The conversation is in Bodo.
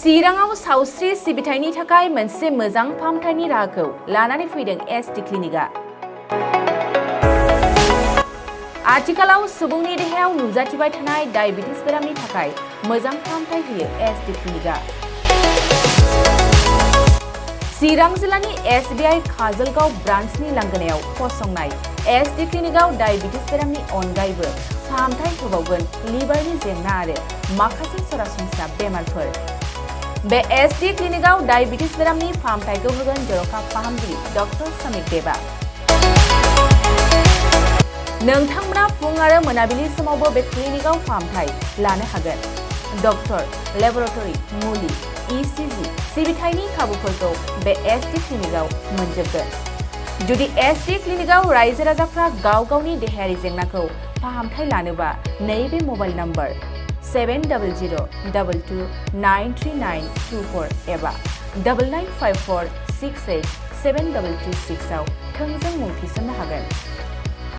चिराङाव सावस्रि सिबिथायनि थाखाय मोनसे मोजां फाहामथायनि राहाखौ लानानै फैदों एसडि क्लिनिकआ। आथिखालाव सुबुंनि देहायाव नुजाथिबाय थानाय डायबिटिस बेरामनि थाखाय मोजां फाहामथाय होयो एसडि क्लिनिकआ। चिरां जिल्लानि एसबिआइ काजलगाव ब्रान्चनि लांगोनायाव फसंनाय एसडि क्लिनिकआव डायबिटिस बेरामनि अनगायैबो फाहामथाय होबावगोन लिभारनि जेंना आरो माखासे सरासनस्रा बेमारफोर। बे एसडि क्लिनिकआव डायबिटिस बेरामनि फाहामथायखौ होगोन जर'खा फाहामगिरि डक्टर समिक देबा। नोंथांमोना फुं आरो मोनाबिलि समावबो बे क्लिनिकआव फाहामथाय लानो हागोन। डक्टर, लेबरेटरि, मुलि, इसिजि सिबिथायनि खाबुफोरखौ बे एसडि क्लिनिकआव मोनजोबगोन। जुदि एसडि क्लिनिकआव रायजो राजाफ्रा गाव गावनि देहायारि जेंनाखौ फाहामथाय लानोबा नैबे मबाइल नम्बर 7002293924 एबा 9954687226 आव थोंजों मुं थिसननो हागोन।